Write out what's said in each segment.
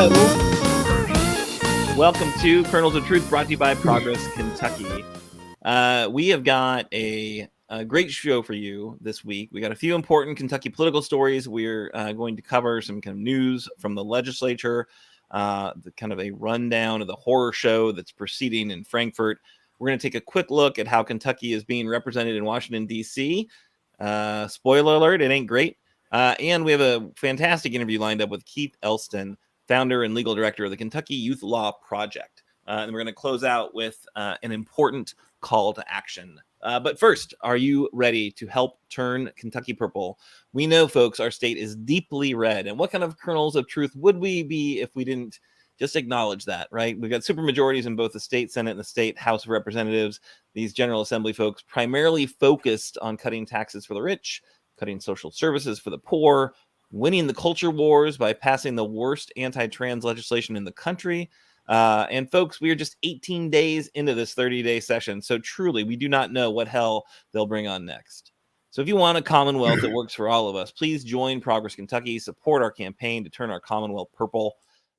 Hello. Welcome to Kernels of Truth, brought to you by Progress Kentucky. We have got a great show for you this week. We got a few important Kentucky political stories. We're going to cover some kind of news from the legislature, the kind of a rundown of the horror show that's proceeding in Frankfurt. We're going to take a quick look at how Kentucky is being represented in Washington, D.C. Spoiler alert, it ain't great. And we have a fantastic interview lined up with Keith Elston, founder and legal director of the Kentucky Youth Law Project. And we're going to close out with an important call to action. But first, are you ready to help turn Kentucky purple? We know, folks, our state is deeply red. And what kind of kernels of truth would we be if we didn't just acknowledge that, right? We've got supermajorities in both the state Senate and the state House of Representatives. These General Assembly folks primarily focused on cutting taxes for the rich, cutting social services for the poor, winning the culture wars by passing the worst anti-trans legislation in the country. And folks, we are just 18 days into this 30-day session. So truly, we do not know what hell they'll bring on next. So if you want a Commonwealth that works for all of us, please join Progress Kentucky, support our campaign to turn our Commonwealth purple,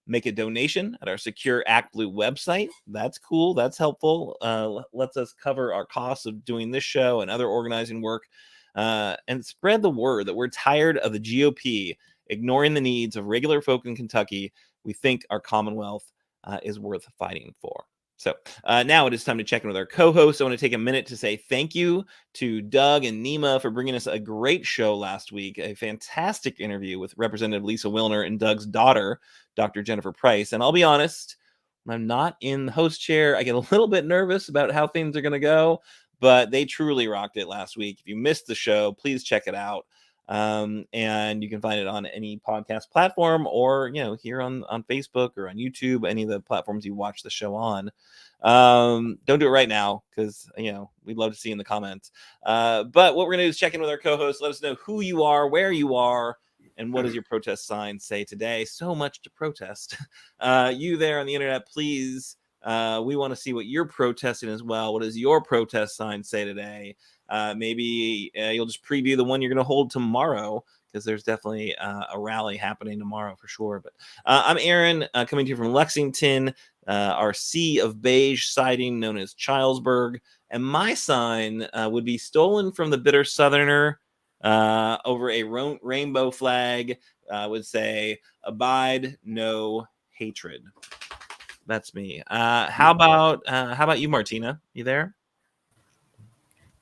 make a donation at our Secure Act Blue website. That's cool. That's helpful. Lets us cover our costs of doing this show and other organizing work. And spread the word that we're tired of the GOP ignoring the needs of regular folk in Kentucky. We think our Commonwealth is worth fighting for. So now it is time to check in with our co-hosts. I want to take a minute to say thank you to Doug and Nima for bringing us a great show last week, a fantastic interview with Representative Lisa Wilner and Doug's daughter, Dr. Jennifer Price. And I'll be honest, when I'm not in the host chair, I get a little bit nervous about how things are going to go, but they truly rocked it last week. If you missed the show, please check it out. And you can find it on any podcast platform or, here on Facebook or on YouTube, any of the platforms you watch the show on. Don't do it right now because, we'd love to see in the comments. But what we're going to do is check in with our co-hosts. Let us know who you are, where you are, and what does your protest sign say today? So much to protest. You there on the internet, please. We want to see what you're protesting as well. What does your protest sign say today? Maybe you'll just preview the one you're going to hold tomorrow, because there's definitely a rally happening tomorrow for sure. But I'm Aaron, coming to you from Lexington, our sea of beige siding known as Childsburg. And my sign would be stolen from the bitter Southerner over a rainbow flag. Would say, abide no hatred. That's me. How about you, Martina? You there?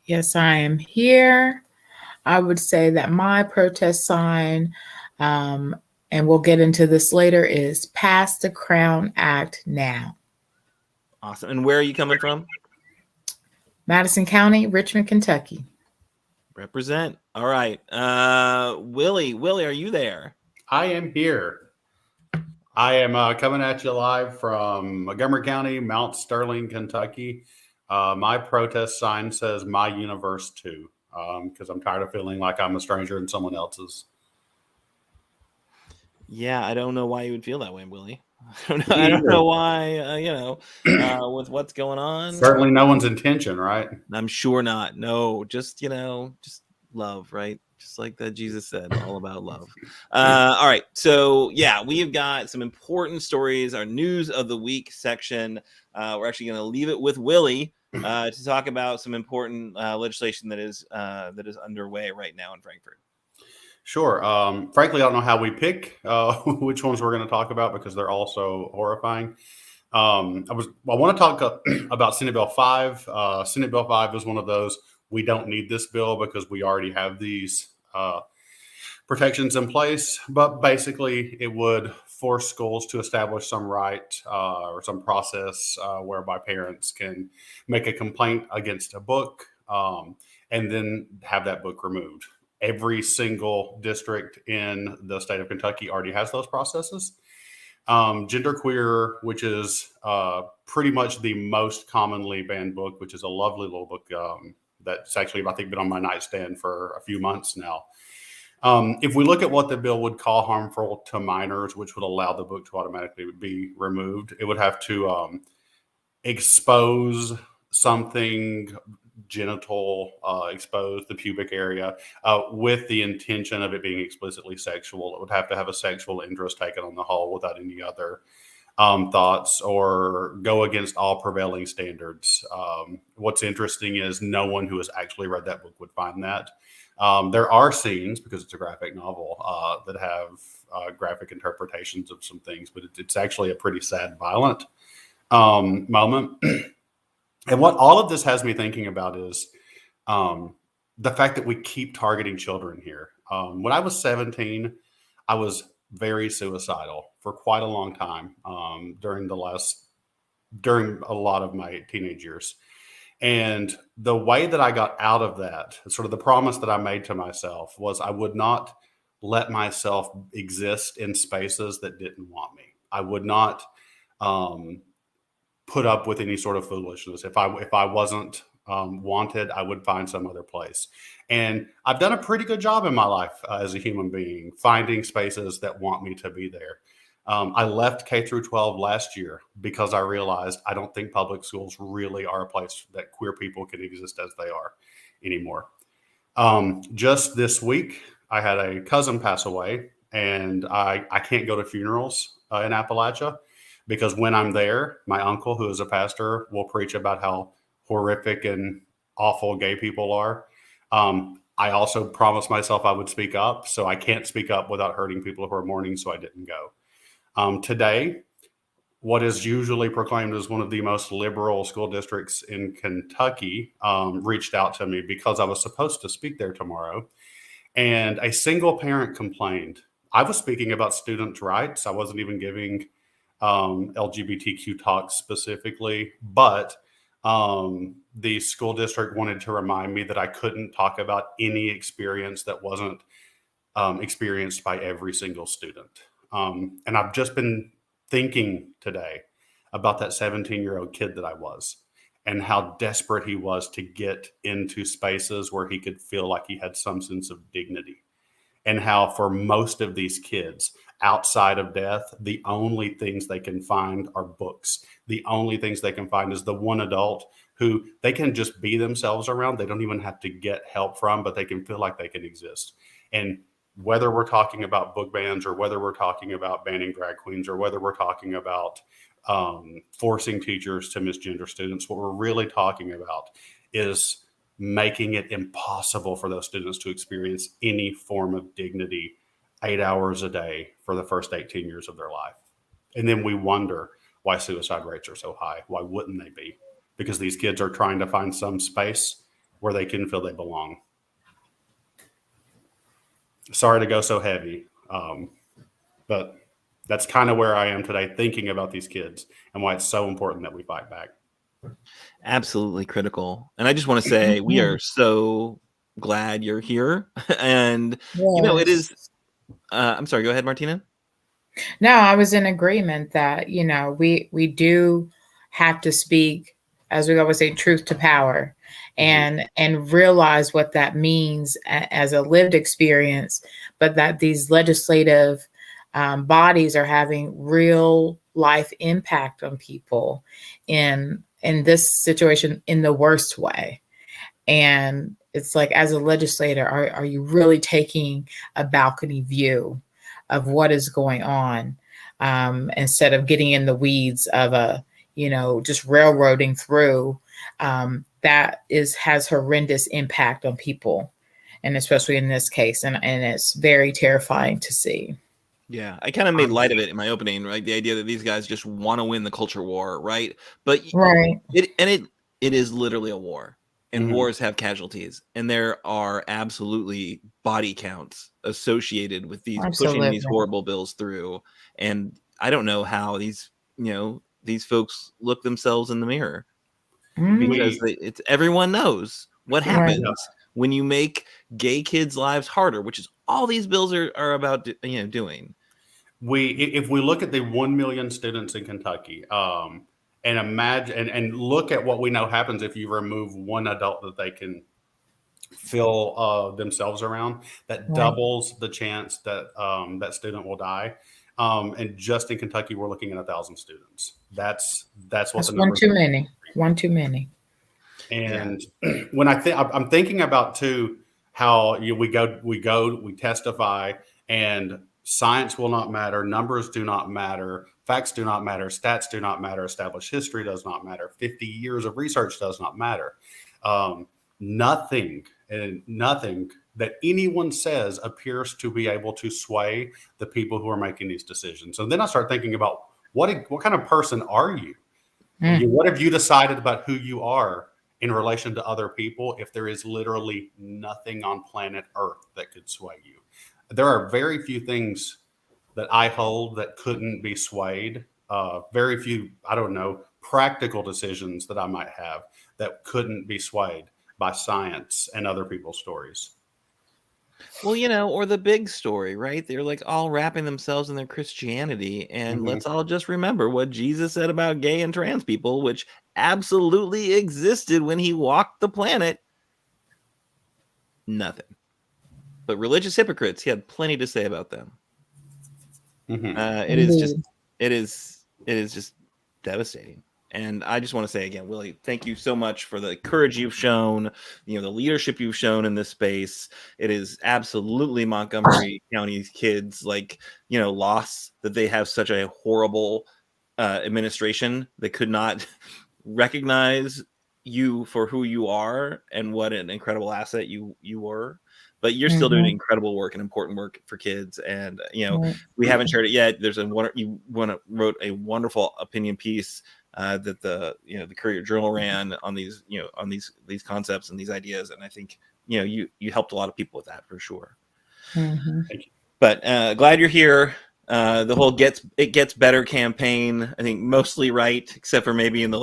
Yes, I am here. I would say that my protest sign, and we'll get into this later, is Pass the Crown Act now. Awesome. And where are you coming from? Madison County, Richmond, Kentucky. Represent. All right. Willie, are you there? I am here. I am coming at you live from Montgomery County, Mount Sterling, Kentucky. My protest sign says "My Universe Too," because I'm tired of feeling like I'm a stranger in someone else's. Yeah, I don't know why you would feel that way, Willie. I don't know why, with what's going on. Certainly no one's intention, right? I'm sure not. No, just love, right? Just like that Jesus said, all about love. All right. So, yeah, we've got some important stories, our news of the week section. We're actually going to leave it with Willie to talk about some important legislation that is underway right now in Frankfurt. Sure. Frankly, I don't know how we pick which ones we're going to talk about because they're all so horrifying. I want to talk about Senate Bill 5. Senate Bill 5 is one of those, we don't need this bill because we already have these protections in place. But basically, it would force schools to establish some right or some process whereby parents can make a complaint against a book and then have that book removed. Every single district in the state of Kentucky already has those processes. Genderqueer, which is pretty much the most commonly banned book, which is a lovely little book that's actually, I think, been on my nightstand for a few months now. If we look at what the bill would call harmful to minors, which would allow the book to automatically be removed, it would have to expose something genital exposed, the pubic area, with the intention of it being explicitly sexual. It would have to have a sexual interest taken on the whole without any other thoughts, or go against all prevailing standards. What's interesting is no one who has actually read that book would find that. There are scenes, because it's a graphic novel, that have graphic interpretations of some things, but it's actually a pretty sad, violent moment. And what all of this has me thinking about is the fact that we keep targeting children here. When I was 17, I was very suicidal for quite a long time during a lot of my teenage years. And the way that I got out of that, sort of the promise that I made to myself, was I would not let myself exist in spaces that didn't want me. I would not put up with any sort of foolishness. If I wasn't wanted, I would find some other place. And I've done a pretty good job in my life as a human being, finding spaces that want me to be there. I left K through 12 last year because I realized I don't think public schools really are a place that queer people can exist as they are anymore. Just this week, I had a cousin pass away, and I can't go to funerals in Appalachia because when I'm there, my uncle, who is a pastor, will preach about how horrific and awful gay people are. I also promised myself I would speak up, so I can't speak up without hurting people who are mourning, so I didn't go. Today, what is usually proclaimed as one of the most liberal school districts in Kentucky reached out to me because I was supposed to speak there tomorrow. And a single parent complained. I was speaking about students' rights. I wasn't even giving LGBTQ talks specifically, but the school district wanted to remind me that I couldn't talk about any experience that wasn't experienced by every single student. And I've just been thinking today about that 17-year-old kid that I was and how desperate he was to get into spaces where he could feel like he had some sense of dignity. And how for most of these kids, outside of death, the only things they can find are books. The only things they can find is the one adult who they can just be themselves around. They don't even have to get help from, but they can feel like they can exist. And whether we're talking about book bans, or whether we're talking about banning drag queens, or whether we're talking about forcing teachers to misgender students, what we're really talking about is making it impossible for those students to experience any form of dignity 8 hours a day for the first 18 years of their life. And then we wonder why suicide rates are so high. Why wouldn't they be? Because these kids are trying to find some space where they can feel they belong. Sorry to go so heavy, but that's kind of where I am today, thinking about these kids and why it's so important that we fight back. Absolutely critical. And I just want to say we are so glad you're here. And, you know, it is, I'm sorry, go ahead, Martina. No, I was in agreement that, you know, we do have to speak, as we always say, truth to power, and realize what that means as a lived experience, but that these legislative bodies are having real life impact on people in this situation in the worst way. And it's like, as a legislator, are you really taking a balcony view of what is going on, instead of getting in the weeds of just railroading through, that has horrendous impact on people, and especially in this case, and it's very terrifying to see. Yeah, I kind of made light of it in my opening, right? The idea that these guys just want to win the culture war, right? But right, it is literally a war, and wars have casualties, and there are absolutely body counts associated with these pushing these horrible bills through. And I don't know how these folks look themselves in the mirror, because it's everyone knows what happens when you make gay kids' lives harder, which is all these bills are about doing. If we look at the 1 million students in Kentucky, and imagine and look at what we know happens if you remove one adult that they can feel themselves around, that doubles the chance that that student will die. And just in Kentucky, we're looking at 1,000 students. That's what the one too many. One too many. And when I'm thinking about too, how we testify, and science will not matter, numbers do not matter, facts do not matter, stats do not matter, established history does not matter, 50 years of research does not matter. Nothing that anyone says appears to be able to sway the people who are making these decisions. And then I start thinking about what kind of person are you? What have you decided about who you are in relation to other people if there is literally nothing on planet Earth that could sway you? There are very few things that I hold that couldn't be swayed. Very few, I don't know, practical decisions that I might have that couldn't be swayed by science and other people's stories. Well, or the big story, right? They're like all wrapping themselves in their Christianity. And let's all just remember what Jesus said about gay and trans people, which absolutely existed when he walked the planet. Nothing. But religious hypocrites, he had plenty to say about them. It is just devastating. And I just want to say again, Willie, thank you so much for the courage you've shown, the leadership you've shown in this space. It is absolutely Montgomery County's kids' loss that they have such a horrible administration that could not recognize you for who you are and what an incredible asset you were. But you're still doing incredible work and important work for kids. And, we haven't shared it yet. You wrote a wonderful opinion piece that the Courier Journal ran on these, on these concepts and these ideas. And I think, you helped a lot of people with that for sure. Thank you. But glad you're here. The whole It Gets Better campaign, I think mostly right, except for maybe in the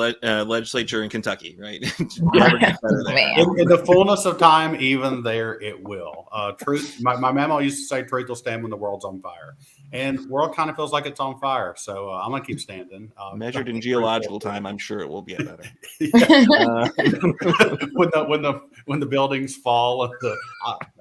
legislature in Kentucky, right? Never gets better there. In the fullness of time, even there, it will. Truth. My mama used to say, "Truth will stand when the world's on fire," and the world kind of feels like it's on fire. So I'm gonna keep standing. Measured in geological time, I'm sure it will get better. When the buildings fall and the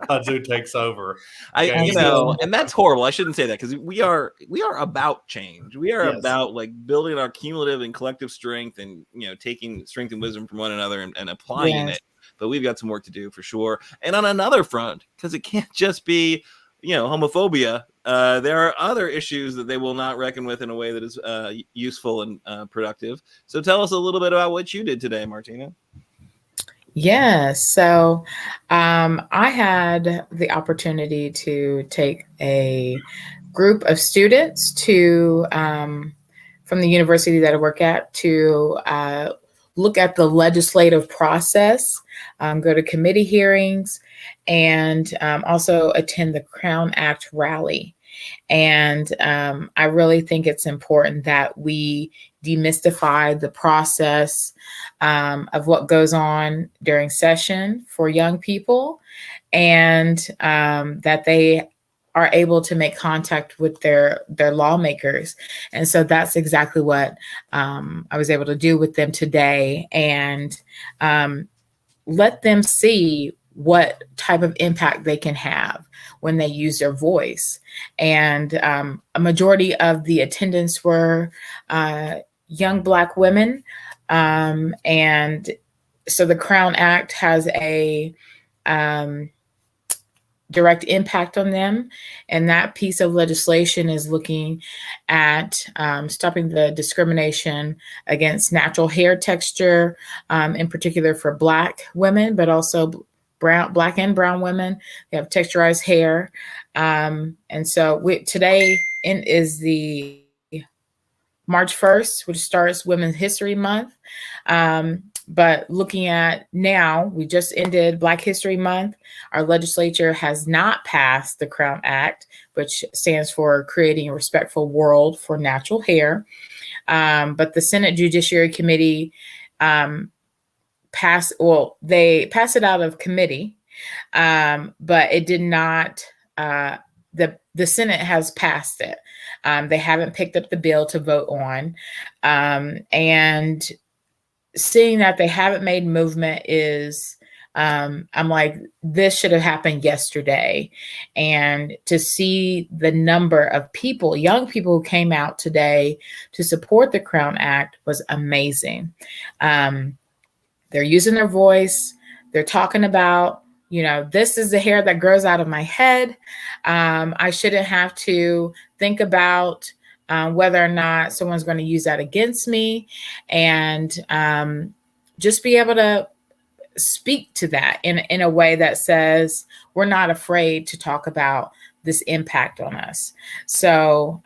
kudzu takes over, and that's horrible. I shouldn't say that, because we are about change. We are about building our cumulative and collective strength, and taking strength and wisdom from one another and applying it. But we've got some work to do for sure. And on another front, because it can't just be homophobia. There are other issues that they will not reckon with in a way that is useful and productive. So tell us a little bit about what you did today, Martina. Yes. So I had the opportunity to take a group of students to from the university that I work at to look at the legislative process, go to committee hearings, and also attend the Crown Act rally. And I really think it's important that we demystify the process of what goes on during session for young people, and that they are able to make contact with their lawmakers. And so that's exactly what I was able to do with them today, and let them see what type of impact they can have when they use their voice. And a majority of the attendants were young Black women. And so the Crown Act has a direct impact on them. And that piece of legislation is looking at stopping the discrimination against natural hair texture, in particular for Black women, but also Black and brown women. They have texturized hair. And so today is the March 1st, which starts Women's History Month. But looking at now, we just ended Black History Month. Our legislature has not passed the Crown Act, which stands for Creating a Respectful World for Natural Hair. But the Senate Judiciary Committee passed it out of committee, but it did not, the Senate has passed it. They haven't picked up the bill to vote on. And seeing that they haven't made movement is, I'm like, this should have happened yesterday. And to see the number of people, young people who came out today to support the Crown Act was amazing. they're using their voice. They're talking about, this is the hair that grows out of my head. I shouldn't have to think about whether or not someone's going to use that against me, and just be able to speak to that in a way that says we're not afraid to talk about this impact on us. So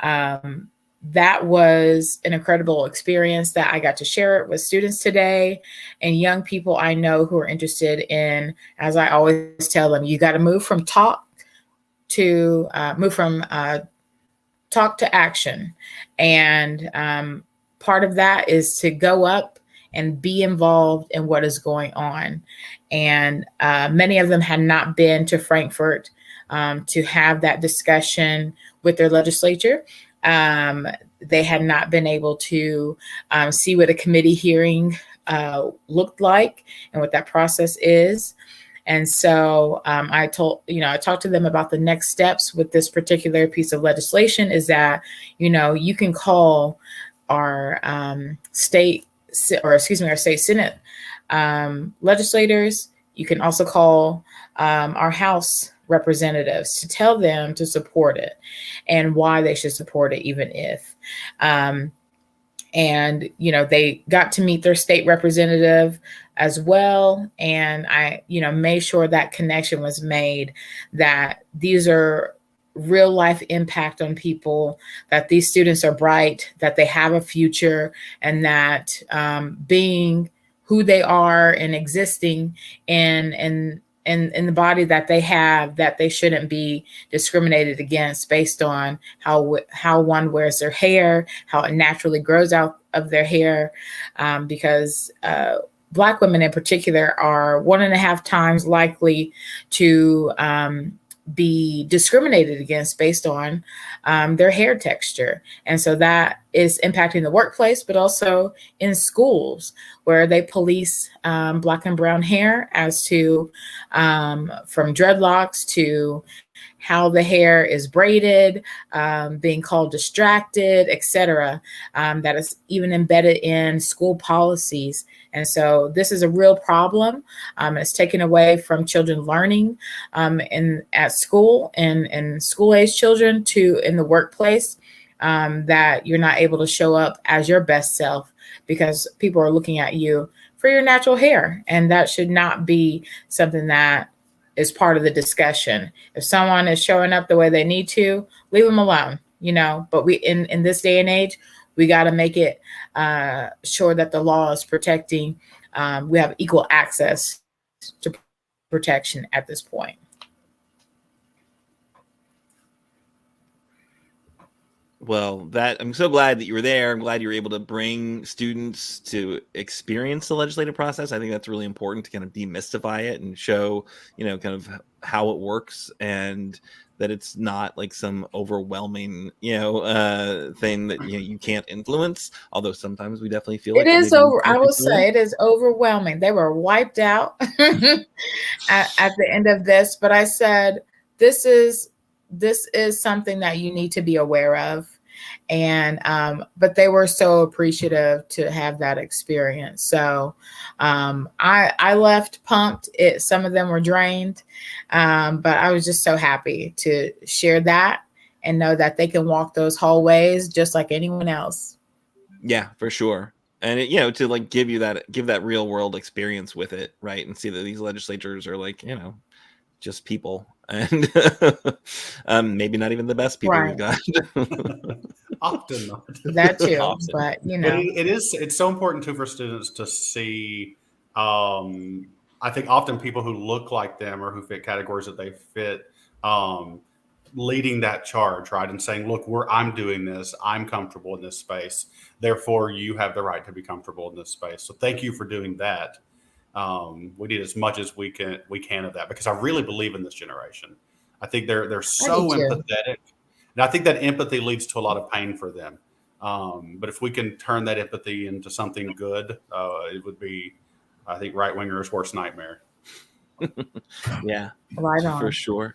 that was an incredible experience that I got to share it with students today and young people I know who are interested in, as I always tell them, you got to move from talk to talk to action. And part of that is to go up and be involved in what is going on. And many of them had not been to Frankfurt to have that discussion with their legislature. They had not been able to see what a committee hearing looked like and what that process is. And so I talked to them about the next steps with this particular piece of legislation is that, you can call our state Senate legislators. You can also call our House representatives to tell them to support it and why they should support it, even if. And, they got to meet their state representative as well. And I, made sure that connection was made, that these are real life impact on people, that these students are bright, that they have a future, and that being who they are and existing in the body that they have, that they shouldn't be discriminated against based on how one wears their hair, how it naturally grows out of their hair, because Black women in particular are 1.5 times likely to be discriminated against based on their hair texture. And so that is impacting the workplace, but also in schools where they police Black and brown hair as to from dreadlocks to how the hair is braided, being called distracted, etc. That is even embedded in school policies. And so this is a real problem. It's taken away from children learning at school and school-age children to in the workplace, that you're not able to show up as your best self because people are looking at you for your natural hair. And that should not be something that is part of the discussion. If someone is showing up the way they need to, leave them alone, but we, in this day and age, we got to make it sure that the law is protecting. We have equal access to protection at this point. Well, I'm so glad that you were there. I'm glad you were able to bring students to experience the legislative process. I think that's really important to kind of demystify it and show, kind of how it works, and that it's not like some overwhelming, thing that you can't influence. Although sometimes we definitely feel it is over. I will say it is overwhelming. They were wiped out at the end of this, but I said this is something that you need to be aware of. And but they were so appreciative to have that experience. So I left pumped. Some of them were drained, but I was just so happy to share that and know that they can walk those hallways just like anyone else. Yeah, for sure. And to like give that real world experience with it, right? And see that these legislators are like, just people, and maybe not even the best people we've got. Often not. That too. Often. But it's so important too for students to see. I think often people who look like them or who fit categories that they fit, leading that charge, right, and saying, "Look, I'm doing this. I'm comfortable in this space. Therefore, you have the right to be comfortable in this space." So, thank you for doing that. We need as much as we can of that, because I really believe in this generation. I think they're so empathetic, and I think that empathy leads to a lot of pain for them. But if we can turn that empathy into something good, it would be, I think, right wingers' worst nightmare. Yeah, right on. For sure.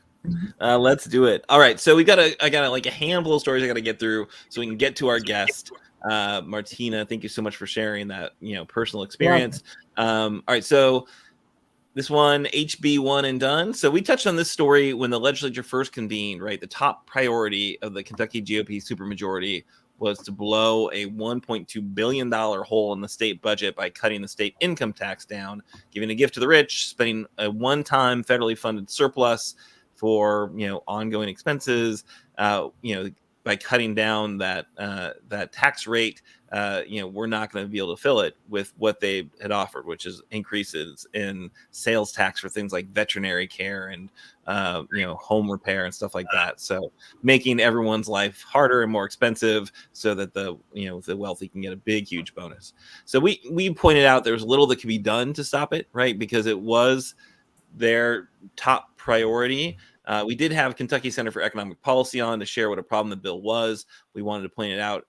Let's do it. All right, so I got like a handful of stories I got to get through so we can get to our guest. Martina, thank you so much for sharing that, personal experience. All right, so this one, HB one and done. So we touched on this story when the legislature first convened, right? The top priority of the Kentucky GOP supermajority was to blow a $1.2 billion hole in the state budget by cutting the state income tax down, giving a gift to the rich, spending a one-time federally funded surplus for, ongoing expenses, by cutting down that tax rate. We're not going to be able to fill it with what they had offered, which is increases in sales tax for things like veterinary care and, home repair and stuff like that. So making everyone's life harder and more expensive so that the wealthy can get a big, huge bonus. So we pointed out there's little that could be done to stop it, right? Because it was their top priority. We did have Kentucky Center for Economic Policy on to share what a problem the bill was. We wanted to point it out,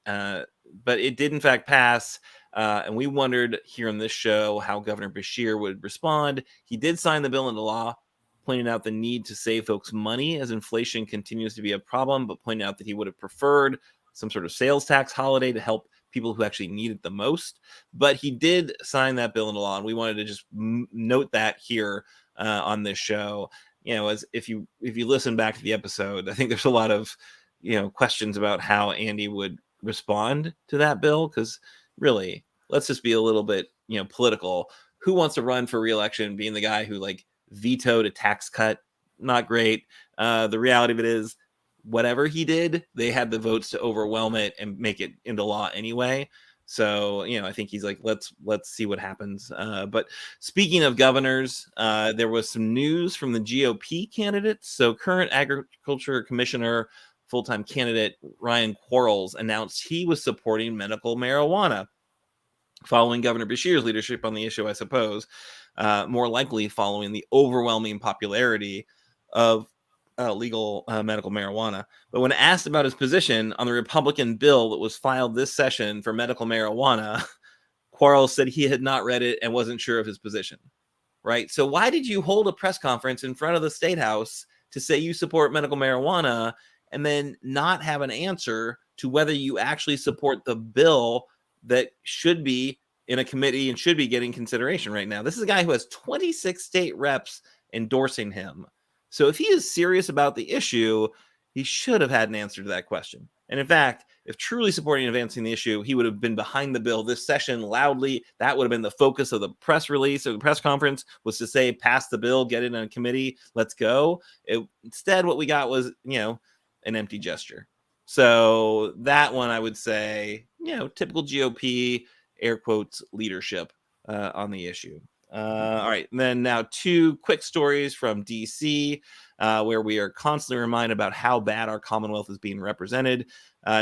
but it did in fact pass. And we wondered here on this show how Governor Beshear would respond. He did sign the bill into law, pointing out the need to save folks money as inflation continues to be a problem, but pointing out that he would have preferred some sort of sales tax holiday to help people who actually need it the most. But he did sign that bill into law, and we wanted to just note that here on this show. As if you listen back to the episode, I think there's a lot of questions about how Andy would respond to that bill, because really, let's just be a little bit political. Who wants to run for re-election being the guy who vetoed a tax cut? Not great. The reality of it is, whatever he did, they had the votes to overwhelm it and make it into law anyway. So, I think he's like, let's see what happens. But speaking of governors, there was some news from the GOP candidates. So current Agriculture Commissioner, full-time candidate Ryan Quarles announced he was supporting medical marijuana, following Governor Beshear's leadership on the issue, I suppose, more likely following the overwhelming popularity of legal medical marijuana. But when asked about his position on the Republican bill that was filed this session for medical marijuana, Quarles said he had not read it and wasn't sure of his position. Right? So why did you hold a press conference in front of the State House to say you support medical marijuana and then not have an answer to whether you actually support the bill that should be in a committee and should be getting consideration right now? This is a guy who has 26 state reps endorsing him. So if he is serious about the issue, he should have had an answer to that question. And in fact, if truly supporting and advancing the issue, he would have been behind the bill this session loudly. That would have been the focus of the press release or the press conference, was to say, pass the bill, get it in a committee, let's go. Instead, what we got was, an empty gesture. So that one, I would say, typical GOP, air quotes, leadership on the issue. All right. And then now 2 quick stories from DC, where we are constantly reminded about how bad our Commonwealth is being represented.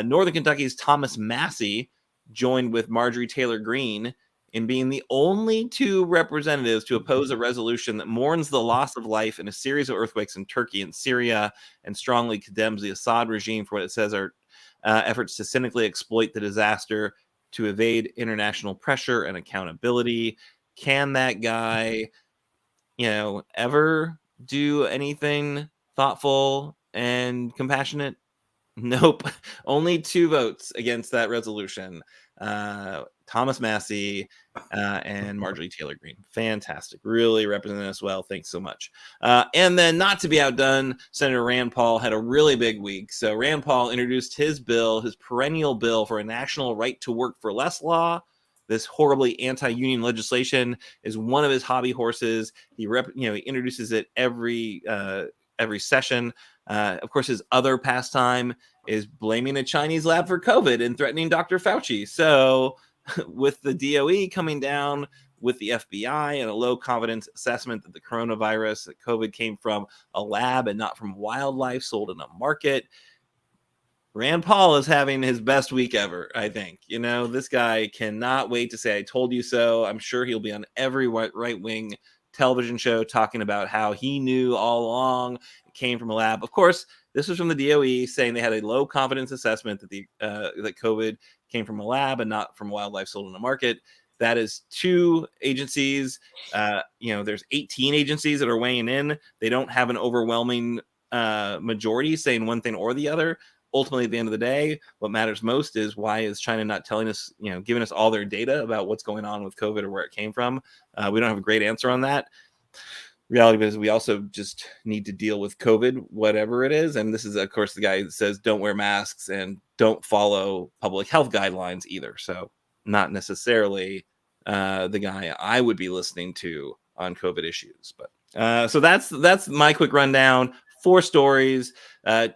Northern Kentucky's Thomas Massey joined with Marjorie Taylor Greene in being the only 2 representatives to oppose a resolution that mourns the loss of life in a series of earthquakes in Turkey and Syria, and strongly condemns the Assad regime for what it says are efforts to cynically exploit the disaster to evade international pressure and accountability. Can that guy, ever do anything thoughtful and compassionate? Nope. Only 2 votes against that resolution. Thomas Massey and Marjorie Taylor Greene. Fantastic. Really representing us well. Thanks so much. And then, not to be outdone, Senator Rand Paul had a really big week. So Rand Paul introduced his bill, his perennial bill for a national right to work for less law. This horribly anti-union legislation is one of his hobby horses. He introduces it every session. Of course, his other pastime is blaming a Chinese lab for COVID and threatening Dr. Fauci. So with the DOE coming down, with the FBI and a low confidence assessment that the coronavirus, that COVID came from a lab and not from wildlife sold in a market, Rand Paul is having his best week ever, I think. This guy cannot wait to say, I told you so. I'm sure he'll be on every right-wing television show talking about how he knew all along it came from a lab. Of course, this was from the DOE saying they had a low confidence assessment that that COVID came from a lab and not from wildlife sold in a market. That is 2 agencies. There's 18 agencies that are weighing in. They don't have an overwhelming majority saying one thing or the other. ultimately, at the end of the day, what matters most is why is China not telling us, giving us all their data about what's going on with COVID or where it came from? We don't have a great answer on that. Reality is we also just need to deal with COVID, whatever it is. And this is, of course, the guy that says don't wear masks and don't follow public health guidelines either. So not necessarily the guy I would be listening to on COVID issues. But so that's my quick rundown. 4 stories,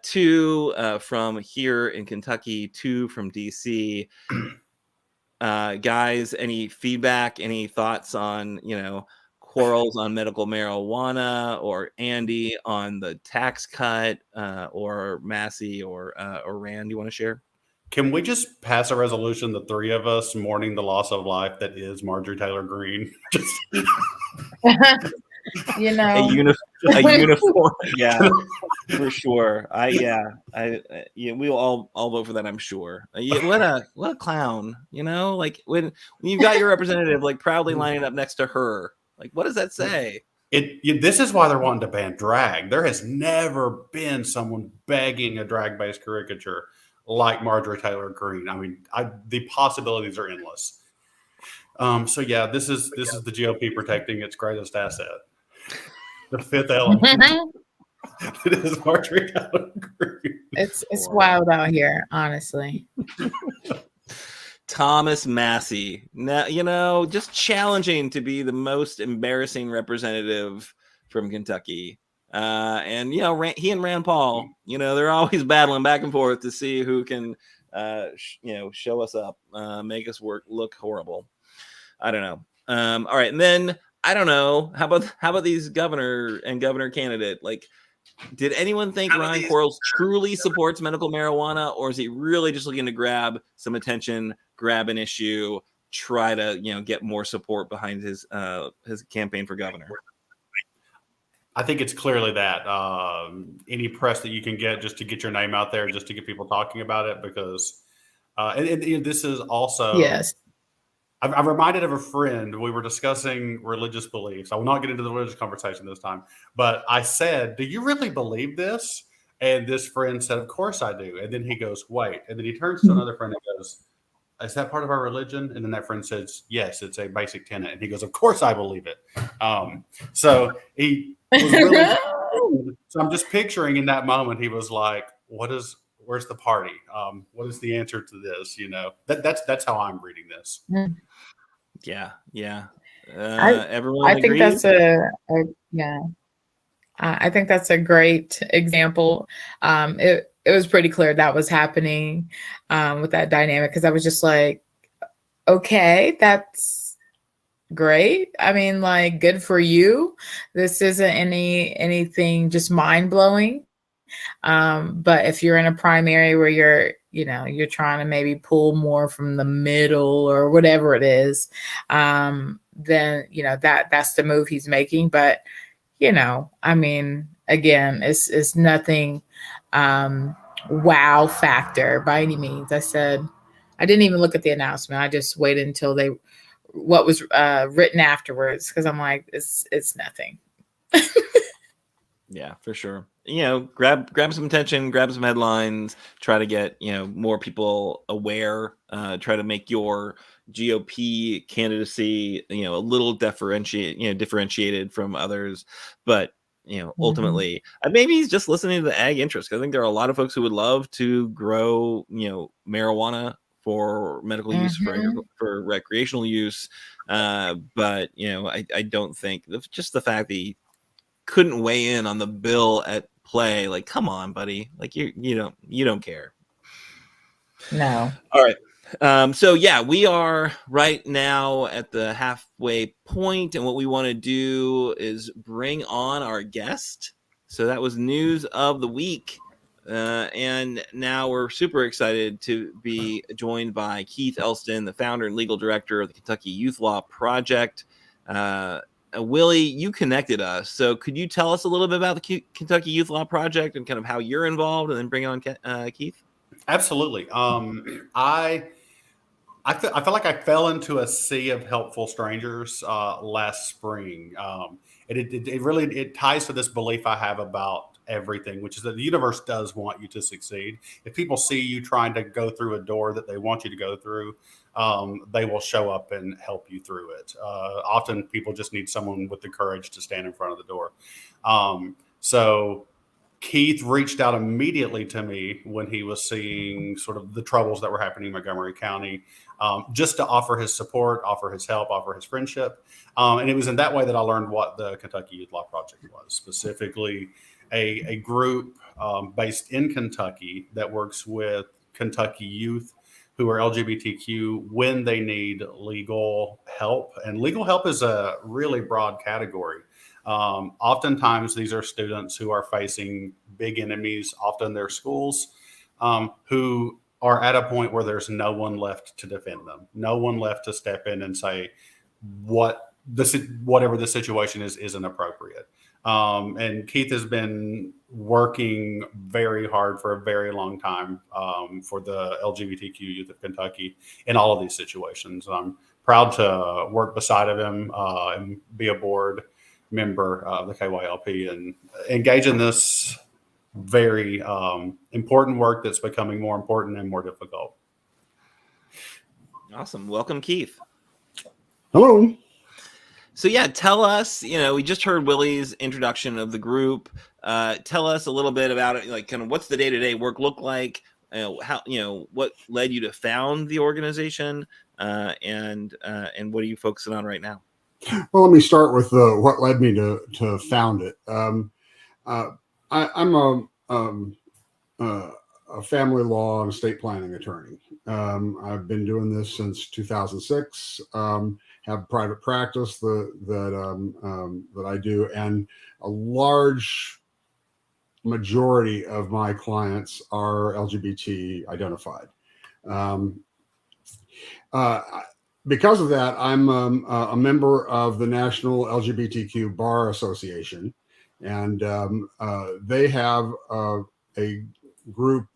2 from here in Kentucky, 2 from DC. Guys, any feedback, any thoughts on, Quarles on medical marijuana, or Andy on the tax cut, or Massey or Rand, you want to share? Can we just pass a resolution, the 3 of us mourning the loss of life that is Marjorie Taylor Greene? A uniform, yeah, for sure. We'll all vote for that, I'm sure. What a clown, like when you've got your representative like proudly lining up next to her. Like, what does that say? This is why they're wanting to ban drag. There has never been someone begging a drag-based caricature like Marjorie Taylor Greene. I mean, the possibilities are endless. So yeah, this is the GOP protecting its greatest asset, the 5th element. It is Marjorie Taylor Greene. It's wild out here, honestly. Thomas Massey, now, just challenging to be the most embarrassing representative from Kentucky. And he and Rand Paul, they're always battling back and forth to see who can, show us up, make us look horrible. I don't know. All right, and then I don't know. How about these governor and governor candidate? Like, did anyone think Ryan Quarles truly supports medical marijuana, or is he really just looking to grab some attention, grab an issue, try to get more support behind his campaign for governor? I think it's clearly that any press that you can get just to get your name out there, just to get people talking about it, because and this is also yes. I'm reminded of a friend. We were discussing religious beliefs. I will not get into the religious conversation this time, but I said, "Do you really believe this?" And this friend said, "Of course I do." And then he goes, "Wait." And then he turns to another friend and goes, "Is that part of our religion?" And then that friend says, "Yes, it's a basic tenet." And he goes, "Of course I believe it." So he was really, so I'm just picturing in that moment, he was like, where's the party? What is the answer to this? That's how I'm reading this. Yeah. Everyone agrees? Think that's I think that's a great example. It was pretty clear that was happening with that dynamic, because I was just like, okay, that's great. I mean, like, good for you. This isn't anything just mind-blowing. But if you're in a primary where you're trying to maybe pull more from the middle or whatever it is, then that's the move he's making. But I mean, again, it's nothing wow factor by any means. I didn't even look at the announcement. I just waited until what was written afterwards, because I'm like, it's nothing. Yeah, for sure. Grab some attention, grab some headlines, try to get, more people aware, try to make your GOP candidacy, a little differentiated from others. But, ultimately, maybe he's just listening to the ag interest. I think there are a lot of folks who would love to grow, marijuana for medical use, for recreational use. But, I don't think just the fact that he couldn't weigh in on the bill at play. Like, come on, buddy. Like, you don't care. No. All right. So yeah, we are right now at the halfway point, and what we want to do is bring on our guest. So that was news of the week. And now we're super excited to be joined by Keith Elston, the founder and legal director of the Kentucky Youth Law Project. Willie, you connected us. So could you tell us a little bit about the Kentucky Youth Law Project and kind of how you're involved, and then bring on Keith? Absolutely. I feel like I fell into a sea of helpful strangers last spring. It really ties to this belief I have about everything, which is that the universe does want you to succeed. If people see you trying to go through a door that they want you to go through, they will show up and help you through it. Often people just need someone with the courage to stand in front of the door. So Keith reached out immediately to me when he was seeing sort of the troubles that were happening in Montgomery County, just to offer his support, offer his help, offer his friendship. And it was in that way that I learned what the Kentucky Youth Law Project was, specifically a group based in Kentucky that works with Kentucky youth who are LGBTQ when they need legal help. And legal help is a really broad category. Oftentimes, these are students who are facing big enemies, often their schools, who are at a point where there's no one left to defend them, no one left to step in and say whatever the situation is isn't appropriate. And Keith has been working very hard for a very long time for the LGBTQ youth of Kentucky in all of these situations. I'm proud to work beside of him and be a board member of the KYLP and engage in this very important work that's becoming more important and more difficult. Awesome. Welcome, Keith. Hello. So yeah, tell us, we just heard Willie's introduction of the group. Tell us a little bit about it, like kind of what's the day-to-day work look like, what led you to found the organization, and what are you focusing on right now? Well, let me start with what led me to found it. I'm a family law and estate planning attorney. I've been doing this since 2006. Have private practice that I do, and a large majority of my clients are LGBT identified. Because of that, I'm a member of the National LGBTQ Bar Association, and they have a group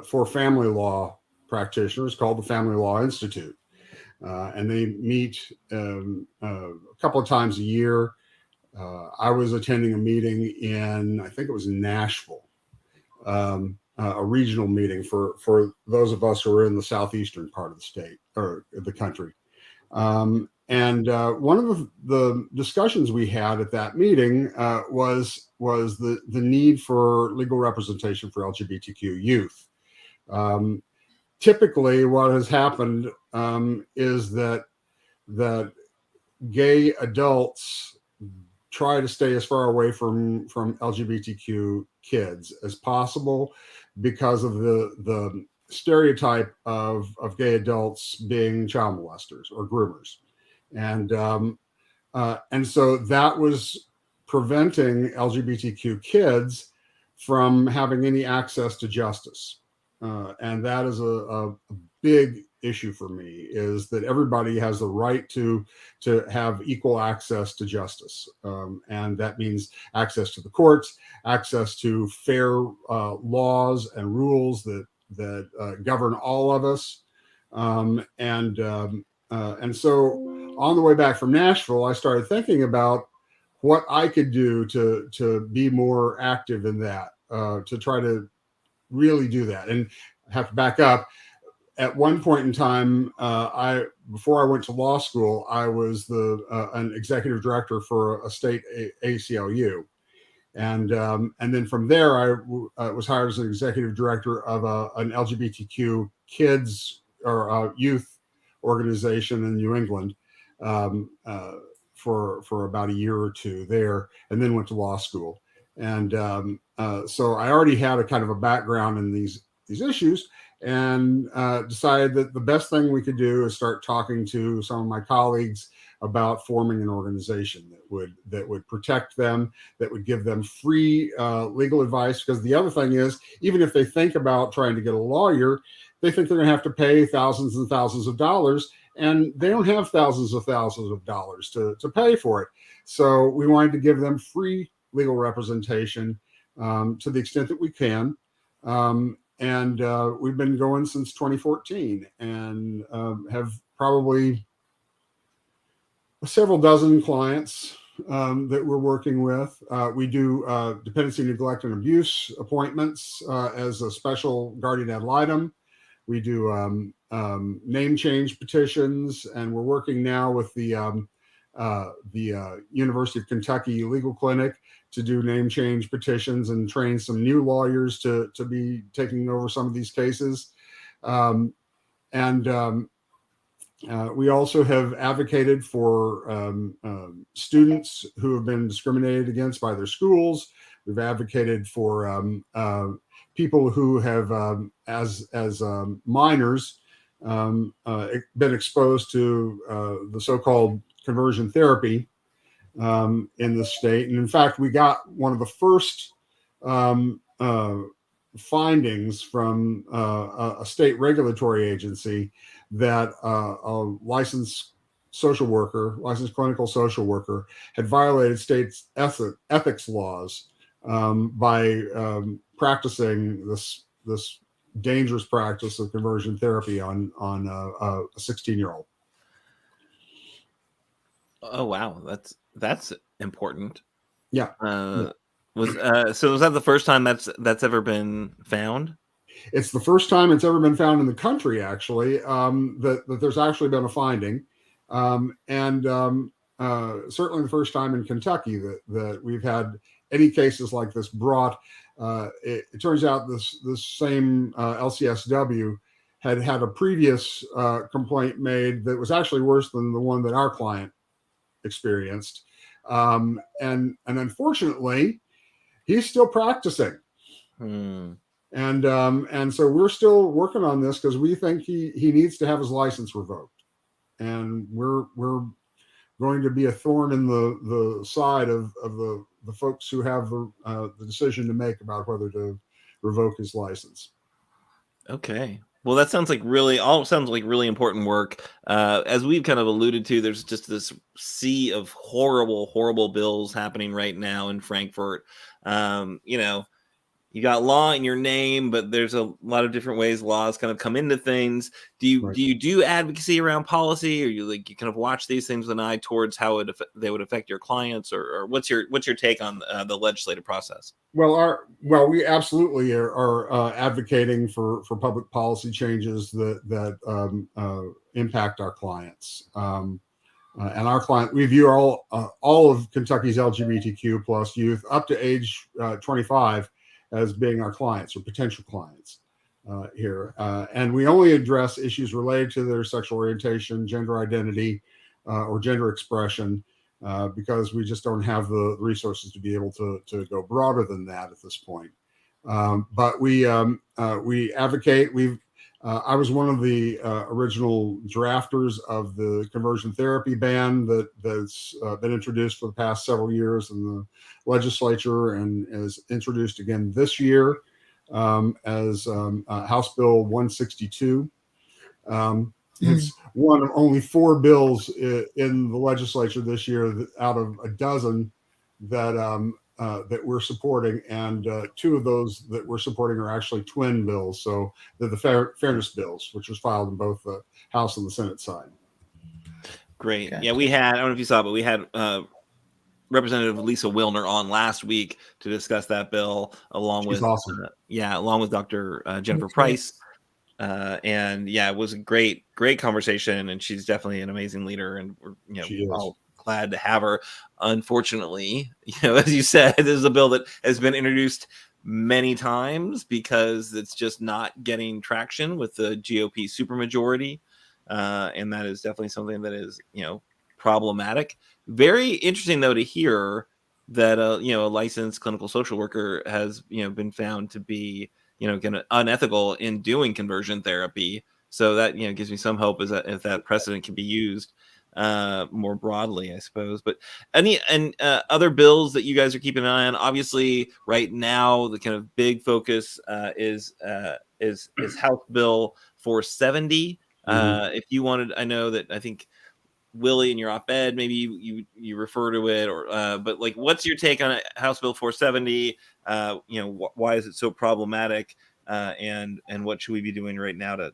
for family law practitioners called the Family Law Institute. And they meet a couple of times a year. I was attending a meeting in, I think it was in Nashville, a regional meeting for those of us who are in the southeastern part of the state or the country. And one of the discussions we had at that meeting was the need for legal representation for LGBTQ youth. Typically, what has happened is that gay adults try to stay as far away from LGBTQ kids as possible because of the stereotype of gay adults being child molesters or groomers, and so that was preventing LGBTQ kids from having any access to justice. And that is a big issue for me, is that everybody has the right to have equal access to justice. And that means access to the courts, access to fair laws and rules that govern all of us. And so on the way back from Nashville, I started thinking about what I could do to be more active in that, to try to really do that. And I have to back up. At one point in time, before I went to law school, I was an executive director for a state ACLU, and then from there, I was hired as an executive director of an LGBTQ kids or youth organization in New England for about a year or two there, and then went to law school. And so I already had a kind of a background in these issues, and decided that the best thing we could do is start talking to some of my colleagues about forming an organization that would protect them, that would give them free legal advice. Because the other thing is, even if they think about trying to get a lawyer, they think they're going to have to pay thousands and thousands of dollars, and they don't have thousands of dollars to pay for it. So we wanted to give them free legal representation to the extent that we can. And we've been going since 2014 and have probably several dozen clients that we're working with. We do dependency, neglect, and abuse appointments as a special guardian ad litem. We do name change petitions, and we're working now with the University of Kentucky Legal Clinic to do name change petitions and train some new lawyers to be taking over some of these cases. We also have advocated for students who have been discriminated against by their schools. We've advocated for people who have, as minors, been exposed to the so-called conversion therapy in the state. And in fact, we got one of the first findings from a state regulatory agency that a licensed clinical social worker, had violated state's ethics laws by practicing this dangerous practice of conversion therapy on a 16-year-old. Oh wow, that's important. Yeah. Was that the first time that's ever been found? It's the first time it's ever been found in the country, actually, that there's actually been a finding, and certainly the first time in Kentucky that we've had any cases like this brought. It turns out this same LCSW had a previous complaint made that was actually worse than the one that our client experienced, and unfortunately, he's still practicing. And so we're still working on this because we think he needs to have his license revoked, and we're going to be a thorn in the side of the folks who have the decision to make about whether to revoke his license. Okay. Well, that sounds like really important work. As we've kind of alluded to, there's just this sea of horrible bills happening right now in Frankfurt. You got law in your name, but there's a lot of different ways laws kind of come into things. Do you do advocacy around policy, or you kind of watch these things with an eye towards how they would affect your clients, or what's your take on the legislative process? Well, we absolutely are advocating for public policy changes that impact our clients. And our client, we view all of Kentucky's LGBTQ plus youth up to age 25 as being our clients or potential clients here. And we only address issues related to their sexual orientation, gender identity, or gender expression, because we just don't have the resources to be able to go broader than that at this point. But we advocate. I was one of the original drafters of the conversion therapy ban that's been introduced for the past several years in the legislature, and is introduced again this year as House Bill 162. It's one of only 4 bills in the legislature this year out of a dozen that we're supporting, and 2 of those that we're supporting are actually twin bills. So they're the fairness bills, which was filed in both the House and the Senate side. Great. Gotcha. Yeah, we had, I don't know if you saw, but we had Representative Lisa Wilner on last week to discuss that bill along with Dr. Jennifer Price. And yeah, it was a great conversation, and she's definitely an amazing leader, and we're all glad to have her. Unfortunately, as you said, this is a bill that has been introduced many times because it's just not getting traction with the GOP supermajority, and that is definitely something that is problematic. Very interesting though to hear that a licensed clinical social worker has been found to be kind of unethical in doing conversion therapy. So that gives me some hope is that if that precedent can be used more broadly, I suppose. But any other bills that you guys are keeping an eye on? Obviously, right now the kind of big focus is House Bill 470. If you wanted, I know that I think Willie in your op-ed, maybe you refer to it, or but what's your take on House Bill 470? Why is it so problematic, and what should we be doing right now to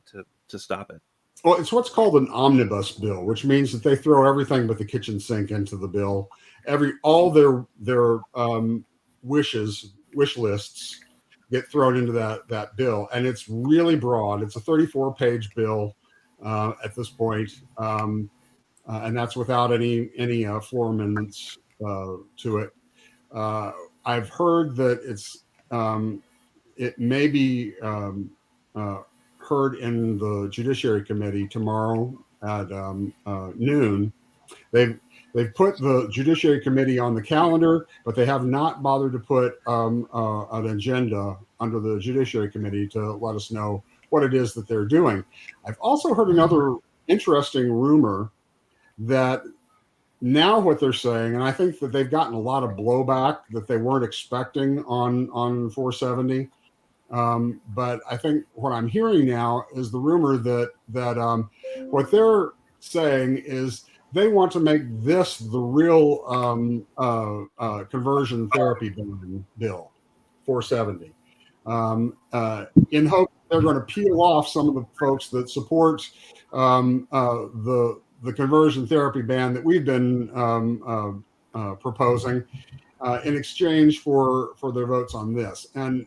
stop it? Well, it's what's called an omnibus bill, which means that they throw everything but the kitchen sink into the bill, all their wish lists get thrown into that bill, and it's really broad. It's a 34-page bill at this point, and that's without any floor amendments to it. I've heard that it may be heard in the Judiciary Committee tomorrow at noon. They've put the Judiciary Committee on the calendar, but they have not bothered to put an agenda under the Judiciary Committee to let us know what it is that they're doing. I've also heard another interesting rumor that now what they're saying, and I think that they've gotten a lot of blowback that they weren't expecting on 470. But I think what I'm hearing now is the rumor that what they're saying is they want to make this the real conversion therapy bill, 470, in hope they're going to peel off some of the folks that support the conversion therapy ban that we've been proposing in exchange for their votes on this. And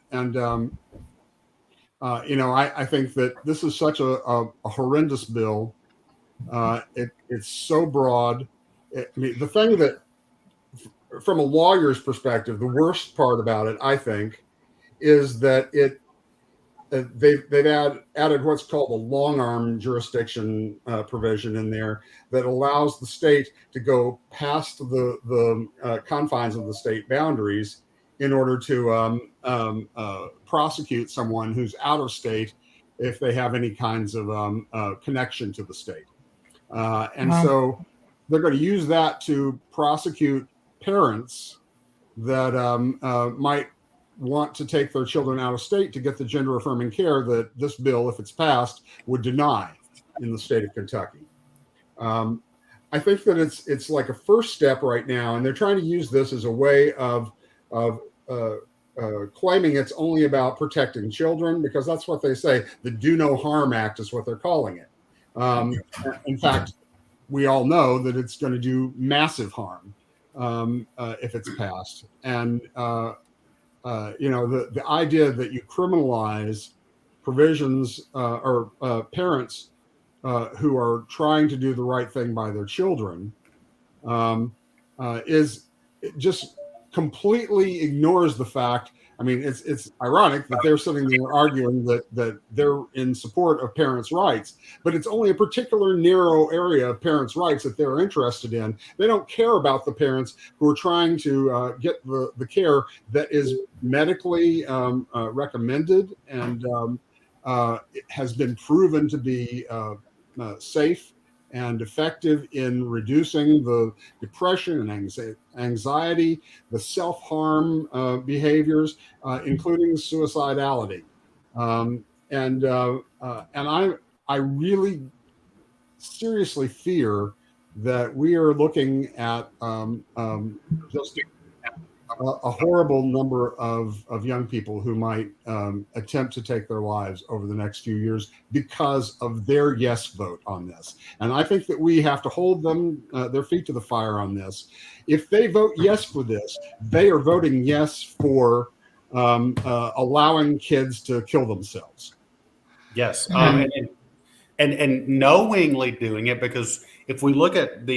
I think that this is such a horrendous bill. It's so broad. The thing that, from a lawyer's perspective, the worst part about it, I think, is that they've added what's called a long arm jurisdiction provision in there that allows the state to go past the confines of the state boundaries in order to prosecute someone who's out of state if they have any kinds of connection to the state. So they're going to use that to prosecute parents that might want to take their children out of state to get the gender affirming care that this bill, if it's passed, would deny in the state of Kentucky. I think that it's like a first step right now, and they're trying to use this as a way of claiming it's only about protecting children, because that's what they say. The Do No Harm Act is what they're calling it. In fact, we all know that it's going to do massive harm if it's passed. And the idea that you criminalize provisions or parents who are trying to do the right thing by their children is just completely ignores the fact. I mean, it's ironic that they're sitting there arguing that they're in support of parents' rights, but it's only a particular narrow area of parents' rights that they're interested in. They don't care about the parents who are trying to get the care that is medically recommended and it has been proven to be safe and effective in reducing the depression and anxiety, the self-harm behaviors, including suicidality. And I really seriously fear that we are looking at just a horrible number of young people who might attempt to take their lives over the next few years because of their yes vote on this. And I think that we have to hold them, their feet to the fire on this. If they vote yes for this, they are voting yes for allowing kids to kill themselves. Yes. And knowingly doing it, because if we look at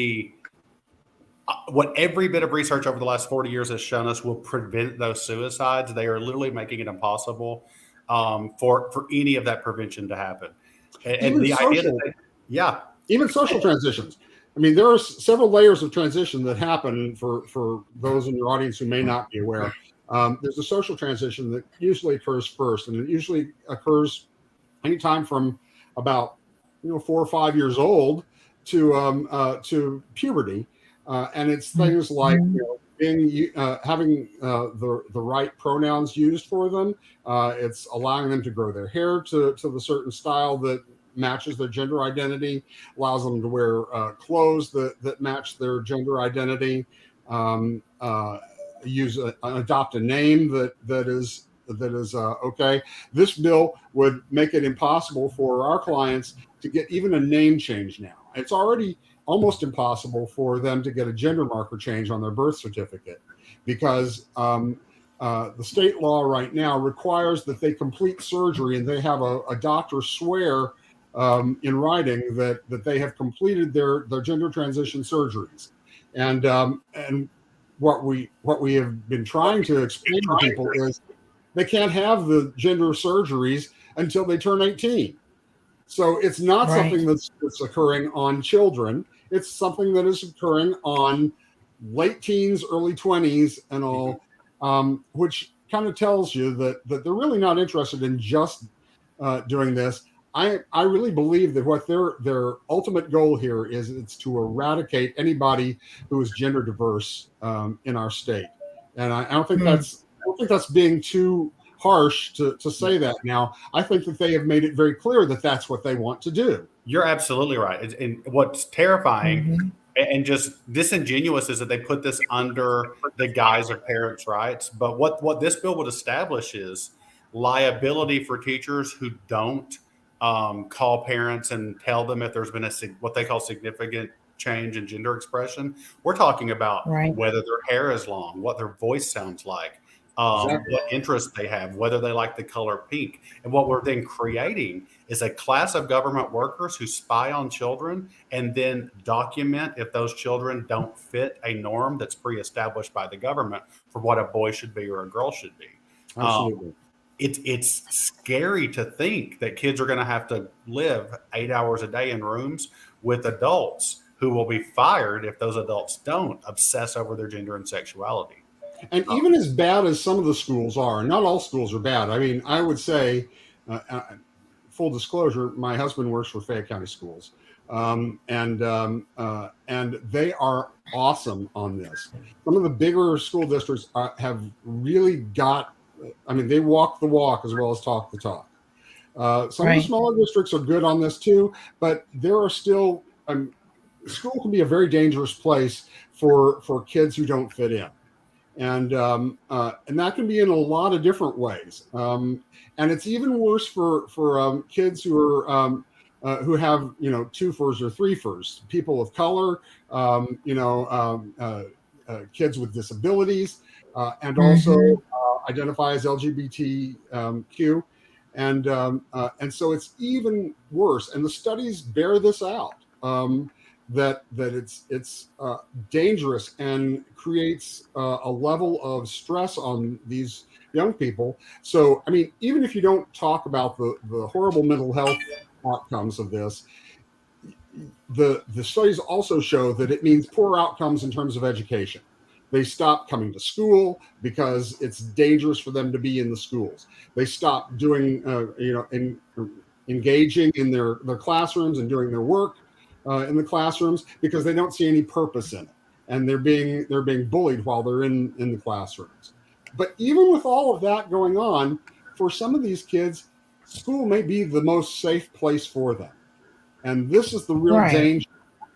what every bit of research over the last 40 years has shown us will prevent those suicides, they are literally making it impossible for any of that prevention to happen. And the idea that even social transitions. I mean, there are several layers of transition that happen for those in your audience who may not be aware. There's a social transition that usually occurs first, and it usually occurs anytime from about 4 or 5 years old to puberty. And it's things like having the right pronouns used for them. It's allowing them to grow their hair to the certain style that matches their gender identity, allows them to wear clothes that match their gender identity, adopt a name that is okay. This bill would make it impossible for our clients to get even a name change now. It's already almost impossible for them to get a gender marker change on their birth certificate, because the state law right now requires that they complete surgery and they have a doctor swear in writing that they have completed their gender transition surgeries. And what we have been trying to explain to people is they can't have the gender surgeries until they turn 18. So it's not something that's occurring on children. It's something that is occurring on late teens, early 20s, and all, which kind of tells you that they're really not interested in just doing this. I really believe that what their ultimate goal here is, it's to eradicate anybody who is gender diverse in our state. And I don't think that's being too harsh to say that now. I think that they have made it very clear that that's what they want to do. You're absolutely right. And what's terrifying and just disingenuous is that they put this under the guise of parents' rights. But what this bill would establish is liability for teachers who don't call parents and tell them if there's been what they call significant change in gender expression. We're talking about whether their hair is long, what their voice sounds like, what interests they have, whether they like the color pink. And what we're then creating is a class of government workers who spy on children and then document if those children don't fit a norm that's pre-established by the government for what a boy should be or a girl should be. Absolutely. It's scary to think that kids are going to have to live 8 hours a day in rooms with adults who will be fired if those adults don't obsess over their gender and sexuality. And even as bad as some of the schools are, not all schools are bad. I mean, I would say, full disclosure, my husband works for Fayette County Schools, and they are awesome on this. Some of the bigger school districts have really got, I mean, they walk the walk as well as talk the talk. Some of the smaller districts are good on this too, but there are still, school can be a very dangerous place for kids who don't fit in. And that can be in a lot of different ways. And it's even worse for kids who are who have, two FERS or three FERS, people of color, kids with disabilities, and also identify as LGBTQ. And so it's even worse. And the studies bear this out, that it's dangerous and creates a level of stress on these young people. So, I mean, even if you don't talk about the horrible mental health outcomes of this, the studies also show that it means poor outcomes in terms of education. They stop coming to school because it's dangerous for them to be in the schools. They stop doing, engaging in their classrooms and doing their work in the classrooms because they don't see any purpose in it, and they're being bullied while they're in the classrooms. But even with all of that going on, for some of these kids, school may be the most safe place for them, and this is the real danger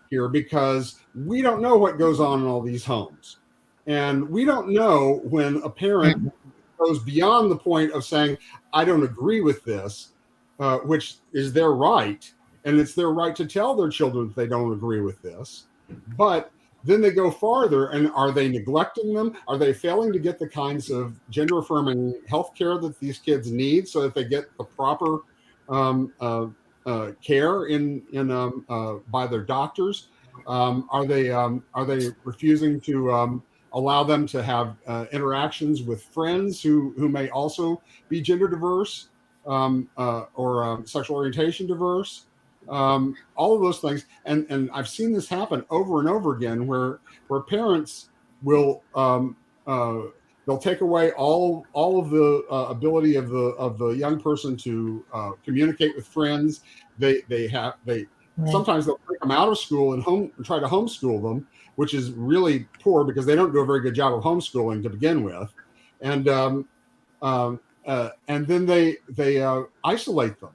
here, because we don't know what goes on in all these homes. And we don't know when a parent goes beyond the point of saying, I don't agree with this, which is their right. And it's their right to tell their children that they don't agree with this. But then they go farther, and are they neglecting them? Are they failing to get the kinds of gender affirming health care that these kids need so that they get the proper care by their doctors? Are they refusing to allow them to have interactions with friends who may also be gender diverse or sexual orientation diverse? All of those things, and I've seen this happen over and over again, where parents will they'll take away all of the ability of the young person to communicate with friends. Sometimes they'll take them out of school and try to homeschool them, which is really poor because they don't do a very good job of homeschooling to begin with, and then they isolate them.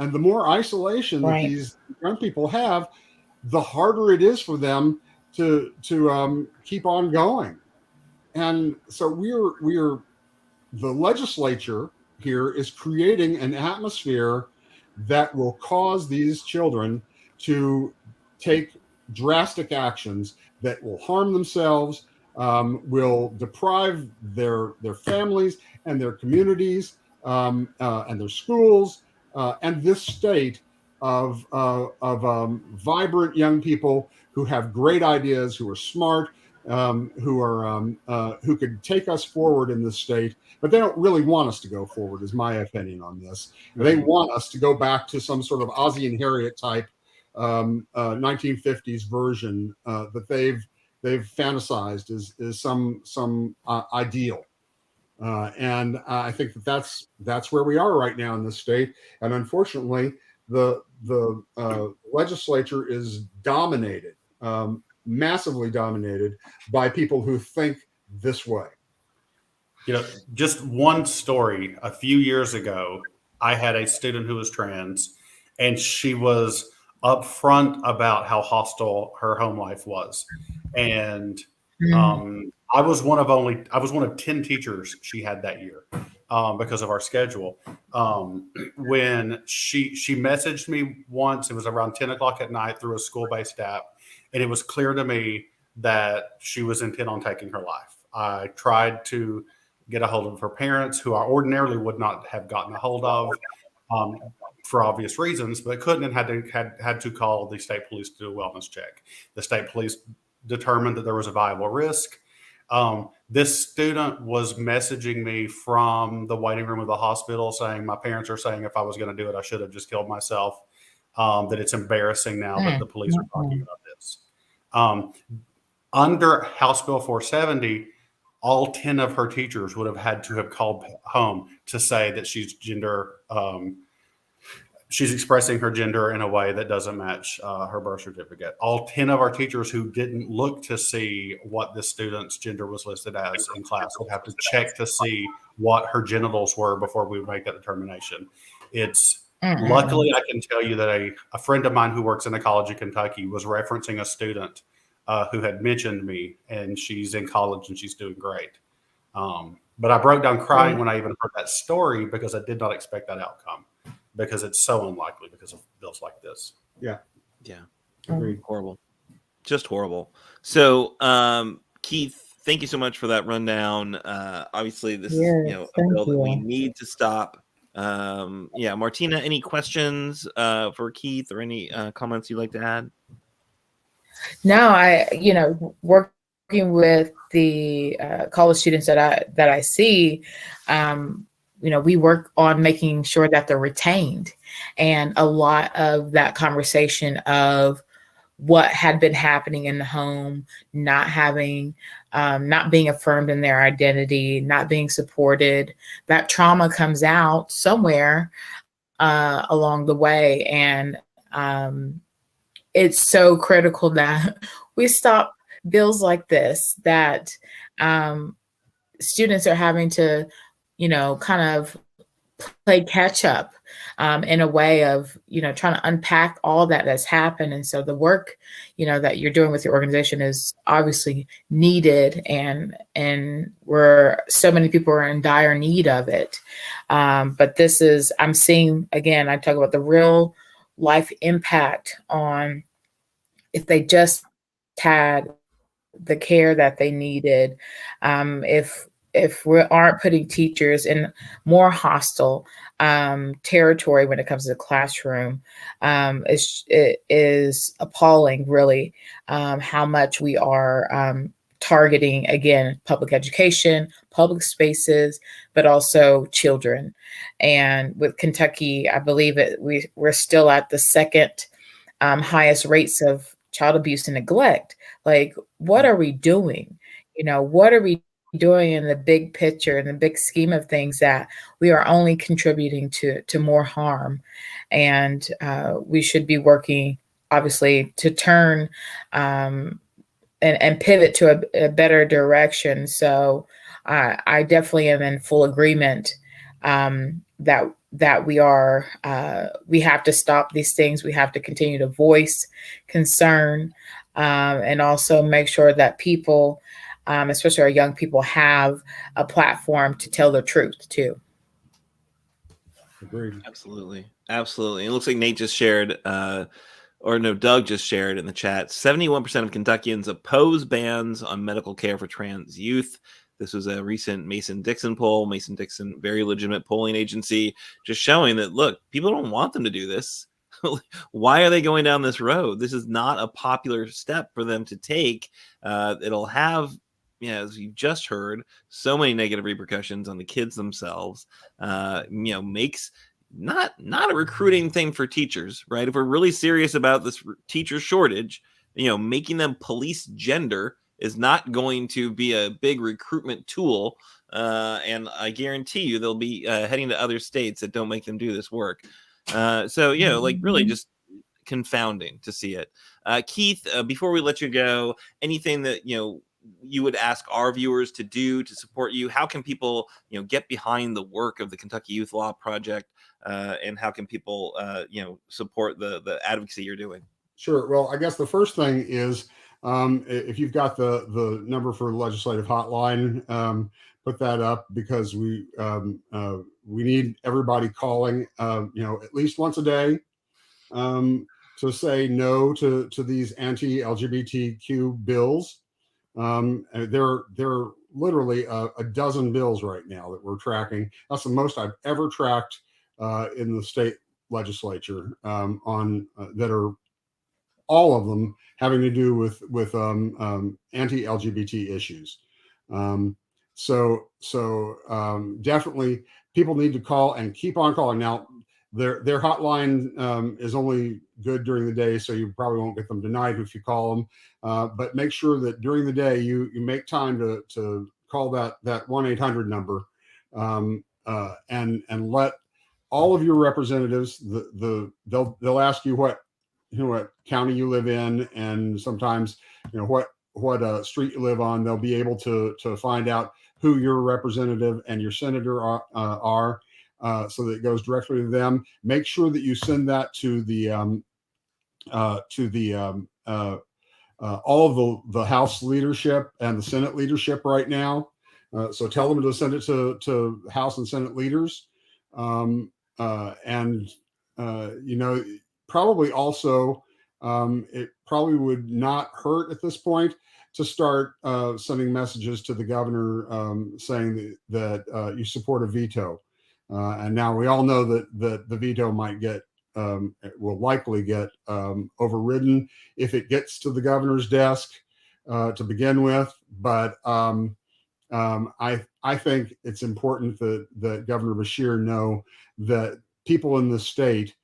And the more isolation that these young people have, the harder it is for them to keep on going. And so the legislature here is creating an atmosphere that will cause these children to take drastic actions that will harm themselves, will deprive their families and their communities and their schools and this state of vibrant young people who have great ideas, who are smart, who could take us forward in this state, but they don't really want us to go forward, is my opinion on this. Mm-hmm. They want us to go back to some sort of Ozzie and Harriet type 1950s version that they've fantasized is some ideal. And I think that's where we are right now in this state. And unfortunately, the legislature is dominated, massively dominated by people who think this way. Just one story. A few years ago, I had a student who was trans, and she was upfront about how hostile her home life was. And I was one of 10 teachers she had that year because of our schedule. When she messaged me once, it was around 10 o'clock at night through a school-based app, and it was clear to me that she was intent on taking her life. I tried to get a hold of her parents, who I ordinarily would not have gotten a hold of for obvious reasons, but couldn't, and had to call the state police to do a wellness check. The state police determined that there was a viable risk. This student was messaging me from the waiting room of the hospital saying, my parents are saying if I was going to do it, I should have just killed myself, that it's embarrassing now that the police are talking about this. Under House Bill 470, all 10 of her teachers would have had to have called home to say that she's expressing her gender in a way that doesn't match her birth certificate. All 10 of our teachers who didn't look to see what the student's gender was listed as in class would have to check to see what her genitals were before we would make that determination. Luckily, I can tell you that a friend of mine who works in a college in Kentucky was referencing a student who had mentioned me, and she's in college and she's doing great. But I broke down crying when I even heard that story because I did not expect that outcome, because it's so unlikely because of bills like this. Yeah. Horrible. Just horrible. So, Keith, thank you so much for that rundown. Obviously, this is a bill that we need to stop. Martina, any questions for Keith or any comments you'd like to add? No, working with the college students that I see, we work on making sure that they're retained, and a lot of that conversation of what had been happening in the home, not being affirmed in their identity, not being supported, that trauma comes out somewhere along the way. And it's so critical that we stop bills like this, that students are having to, kind of play catch up in a way of, trying to unpack all that's happened. And so the work, that you're doing with your organization is obviously needed, and where so many people are in dire need of it. But this is, I'm seeing, again, I talk about the real life impact on if they just had the care that they needed, if we aren't putting teachers in more hostile territory when it comes to the classroom, it is appalling, really, how much we are targeting, again, public education, public spaces, but also children. And with Kentucky, I believe we're still at the second highest rates of child abuse and neglect. Like, what are we doing? What are we doing in the big picture, in the big scheme of things, that we are only contributing to more harm? And we should be working, obviously, to turn and pivot to a better direction. So I definitely am in full agreement that we have to stop these things. We have to continue to voice concern, and also make sure that people, especially our young people, have a platform to tell the truth too. Agreed. Absolutely. It looks like Nate just shared Doug just shared in the chat, 71% of Kentuckians oppose bans on medical care for trans youth. This was a recent Mason-Dixon poll. Mason-Dixon, very legitimate polling agency, just showing that, look, people don't want them to do this. Why are they going down this road? This is not a popular step for them to take. It'll have, as you just heard, so many negative repercussions on the kids themselves. Makes not a recruiting thing for teachers, right? If we're really serious about this teacher shortage, making them police gender is not going to be a big recruitment tool. And I guarantee you they'll be heading to other states that don't make them do this work. Really just confounding to see it. Keith, before we let you go, anything that, you would ask our viewers to do to support you? How can people, get behind the work of the Kentucky Youth Law Project? And how can people, support the advocacy you're doing? Sure. Well, I guess the first thing is, if you've got the number for legislative hotline, put that up, because we need everybody calling, at least once a day, to say no to these anti-LGBTQ bills. There are literally a dozen bills right now that we're tracking. That's the most I've ever tracked in the state legislature, that are all of them having to do with anti-LGBT issues. Definitely people need to call and keep on calling. Now, their hotline is only good during the day, so you probably won't get them tonight if you call them. But make sure that during the day you make time to call that 1-800 number, and let all of your representatives, they'll ask you what county you live in, and sometimes what street you live on. They'll be able to find out who your representative and your senator are, so that it goes directly to them. Make sure that you send that to all of the House leadership and the Senate leadership right now. So tell them to send it to House and Senate leaders, probably also, it probably would not hurt at this point to start sending messages to the governor, saying that you support a veto. And now we all know that the veto might will likely get overridden if it gets to the governor's desk to begin with. But I think it's important that Governor Beshear know that people in the state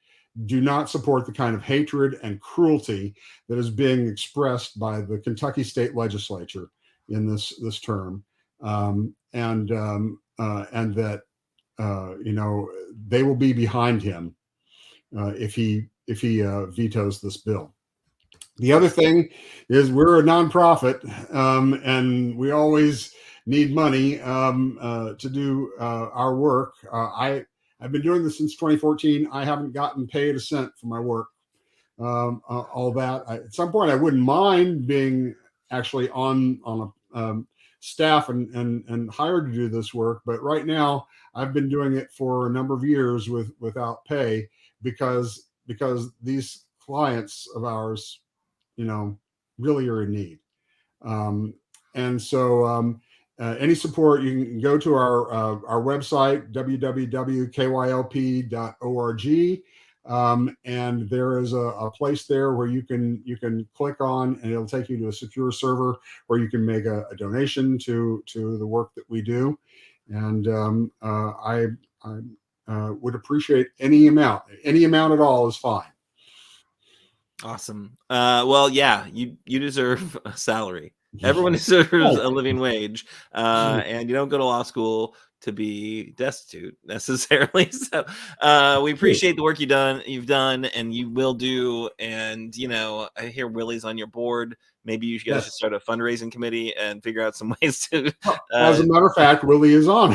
do not support the kind of hatred and cruelty that is being expressed by the Kentucky State Legislature in this term, and that they will be behind him if he vetoes this bill. The other thing is, we're a nonprofit, and we always need money to do our work. I've been doing this since 2014. I haven't gotten paid a cent for my work. All that. At some point, I wouldn't mind being actually on a staff and hired to do this work. But right now, I've been doing it for a number of years without pay, because these clients of ours, really are in need. And so any support, you can go to our website, www.kylp.org. And there is a place there where you can click on, and it'll take you to a secure server where you can make a donation to the work that we do. And I would appreciate any amount at all is fine. Awesome. Well, yeah, you deserve a salary. Everyone deserves a living wage, and you don't go to law school to be destitute necessarily. So we appreciate the work you've done, and you will do. And I hear Willie's on your board. Maybe you guys should start a fundraising committee and figure out some ways to. As a matter of fact, Willie is on.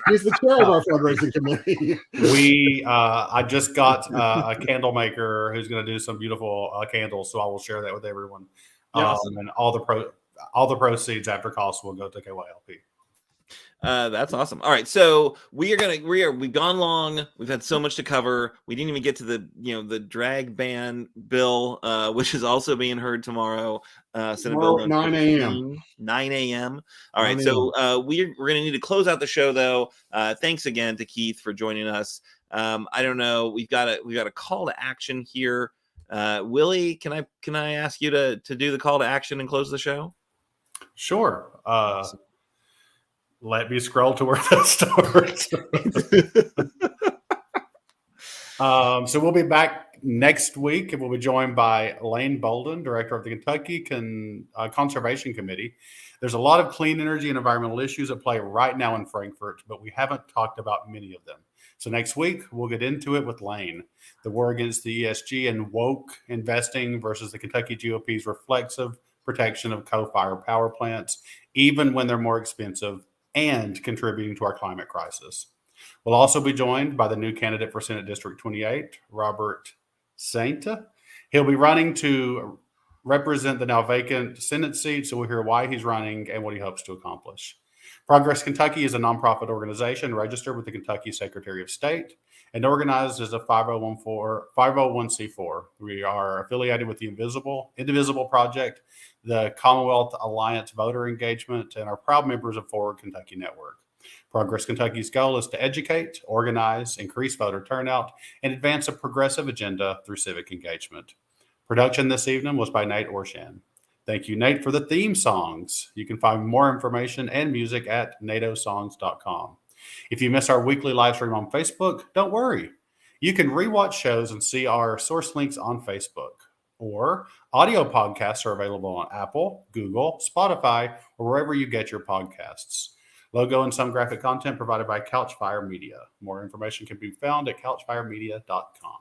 He's the chair of our fundraising committee. I just got a candle maker who's going to do some beautiful candles, so I will share that with everyone. Awesome. And all the proceeds after costs will go to KYLP. That's awesome. All right, so we've gone long. We've had so much to cover. We didn't even get to the drag ban bill, which is also being heard tomorrow. Senate Bill Tomorrow at 9 a.m. 9 a.m. All right, 9 so we're going to need to close out the show though. Thanks again to Keith for joining us. I don't know. We've got a call to action here. Willie, can I ask you to do the call to action and close the show? Sure. Let me scroll to where that starts. So we'll be back next week, and we'll be joined by Lane Bolden, director of the Kentucky Conservation Committee. There's a lot of clean energy and environmental issues at play right now in Frankfort, but we haven't talked about many of them. So next week, we'll get into it with Lane. The war against the ESG and woke investing versus the Kentucky GOP's reflexive protection of coal-fired power plants, even when they're more expensive and contributing to our climate crisis. We'll also be joined by the new candidate for Senate District 28, Robert Sainta. He'll be running to represent the now vacant Senate seat, so we'll hear why he's running and what he hopes to accomplish. Progress Kentucky is a nonprofit organization registered with the Kentucky Secretary of State and organized as a 501c4. We are affiliated with the Indivisible Project, the Commonwealth Alliance Voter Engagement, and are proud members of Forward Kentucky Network. Progress Kentucky's goal is to educate, organize, increase voter turnout, and advance a progressive agenda through civic engagement. Production this evening was by Nate Orshan. Thank you, Nate, for the theme songs. You can find more information and music at natosongs.com. If you miss our weekly live stream on Facebook, don't worry. You can rewatch shows and see our source links on Facebook. Or audio podcasts are available on Apple, Google, Spotify, or wherever you get your podcasts. Logo and some graphic content provided by Couchfire Media. More information can be found at couchfiremedia.com.